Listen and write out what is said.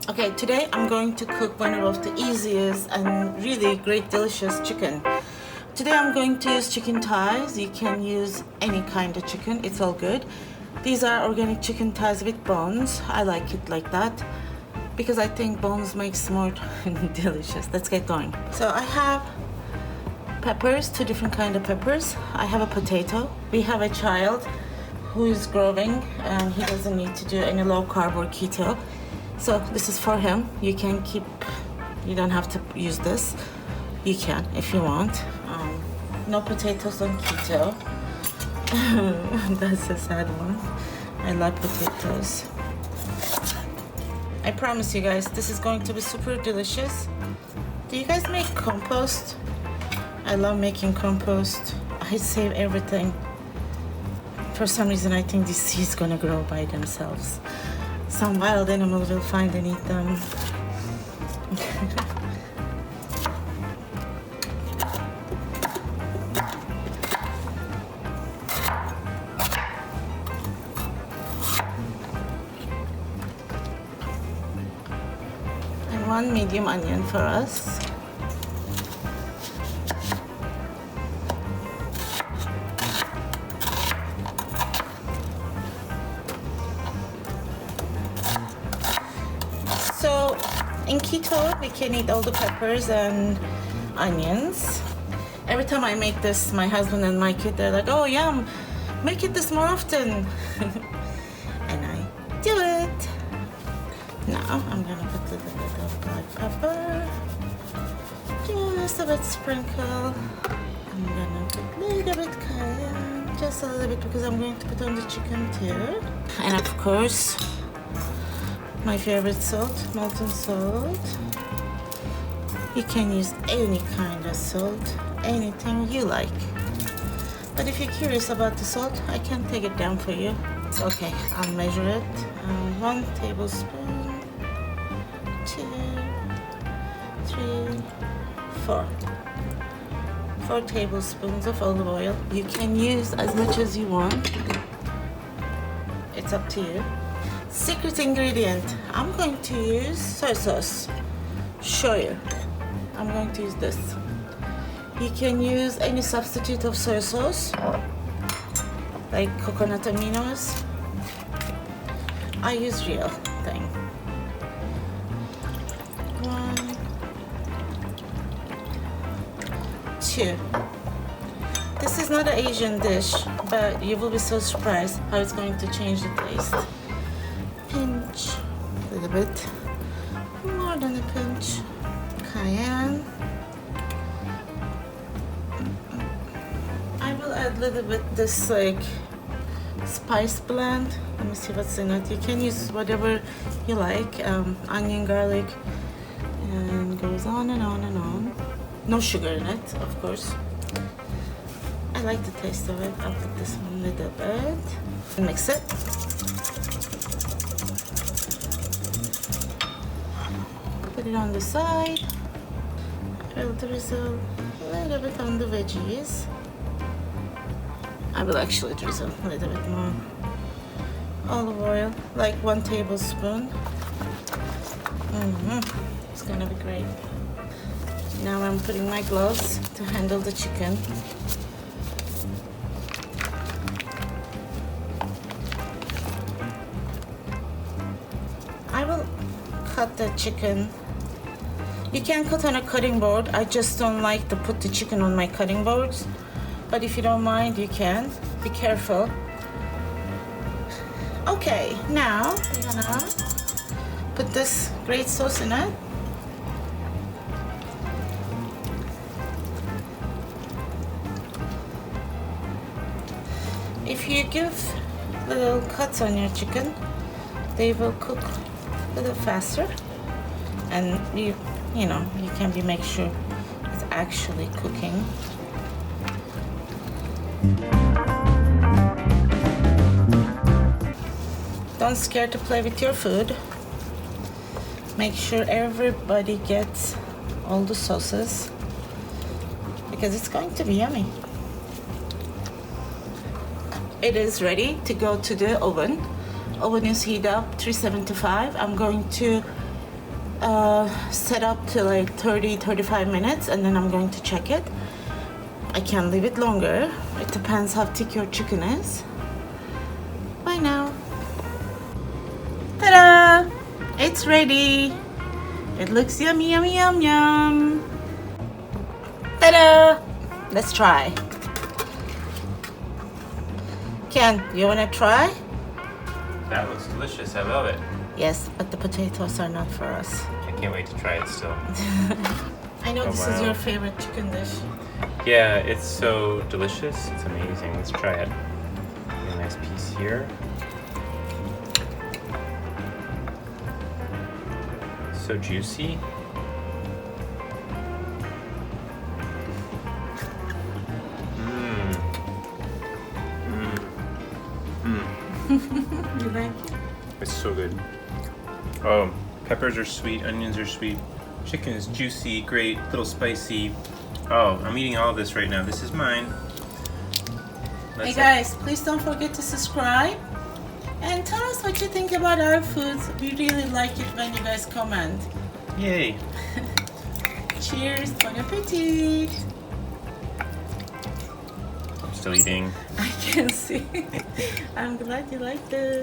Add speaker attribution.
Speaker 1: Okay, today I'm going to cook one of the easiest and really great delicious chicken. Today I'm going to use chicken thighs. You can use any kind of chicken, it's all good. These are organic chicken thighs with bones. I like it like that because I think bones makes more delicious. Let's get going. So I have peppers, two different kind of peppers. I have a potato. We have a child who is growing and he doesn't need to do any low carb or keto. So this is for him. You can keep, you don't have to use this. You can if you want. No potatoes on keto. That's a sad one. I love potatoes. I promise you guys, this is going to be super delicious. Do you guys make compost? I love making compost. I save everything. For some reason, I think these seeds gonna grow by themselves. Some wild animal will find and eat them. And one medium onion for us. So in keto, we can eat all the peppers and onions. Every time I make this, my husband and my kid, they're like, oh yeah, make it this more often. And I do it. Now I'm gonna put a little bit of black pepper. Just a bit sprinkle. I'm gonna put a little bit cayenne. Just a little bit because I'm going to put on the chicken too. And of course, my favorite salt, molten salt. You can use any kind of salt, anything you like. But if you're curious about the salt, I can take it down for you. It's okay, I'll measure it. 1 tablespoon, 2, 3, 4. 4 tablespoons of olive oil. You can use as much as you want. It's up to you. Secret ingredient, I'm going to use soy sauce, shoyu. I'm going to use this. You can use any substitute of soy sauce, like coconut aminos. I use real thing. 1, 2. This is not an Asian dish, but you will be so surprised how it's going to change the taste. Pinch, a little bit more than a pinch, cayenne. I will add a little bit this like spice blend. Let me see what's in it. You can use whatever you like, onion, garlic, and goes on and on and on. No sugar in it, of course. I like the taste of it. I'll put this one a little bit. Mix it. Put it on the side. I will drizzle a little bit on the veggies. I will actually drizzle a little bit more. Olive oil, like 1 tablespoon. It's gonna be great. Now I'm putting my gloves to handle the chicken. I will cut the chicken. You can cut on a cutting board. I just don't like to put the chicken on my cutting boards. But if you don't mind, you can. Be careful. Okay, now we're gonna put this great sauce in it. If you give little cuts on your chicken, they will cook a little faster, and you can make sure it's actually cooking. Don't scare to play with your food. Make sure everybody gets all the sauces because it's going to be yummy. It is ready to go to the oven. Oven is heat up 375. I'm going to set up to like 30-35 minutes, and then I'm going to check it. I can leave it longer. It depends how thick your chicken is. Bye now. Ta-da! It's ready. It looks yummy, yummy, yum, yum. Ta-da! Let's try. Ken, you wanna try?
Speaker 2: That looks delicious. I love it.
Speaker 1: Yes, but the potatoes are not for us.
Speaker 2: I can't wait to try it still.
Speaker 1: I know
Speaker 2: Oh,
Speaker 1: this is
Speaker 2: wow.
Speaker 1: your favorite chicken dish.
Speaker 2: Yeah, it's so delicious. It's amazing. Let's try it. A nice piece here. So juicy.
Speaker 1: You like it?
Speaker 2: It's so good. Oh, peppers are sweet, onions are sweet. Chicken is juicy, great, a little spicy. Oh, I'm eating all of this right now. This is mine.
Speaker 1: Hey guys, please don't forget to subscribe and tell us what you think about our foods. We really like it when you guys comment.
Speaker 2: Yay.
Speaker 1: Cheers, bon appetit.
Speaker 2: I'm still eating.
Speaker 1: I can see. I'm glad you liked it.